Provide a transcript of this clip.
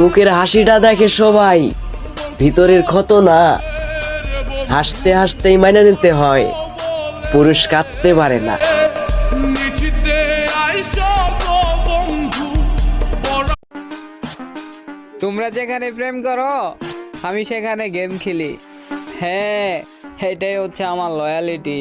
মুখের হাসিটা দেখে সবাই, ভিতরের ক্ষত না। হাসতে হাসতেই মাইনে নিতে হয়, পুরুষ কাঁদতে পারে না। তোমরা যেখানে প্রেম করো আমি সেখানে গেম খেলি। হ্যাঁ, এটাই হচ্ছে আমার লয়ালিটি।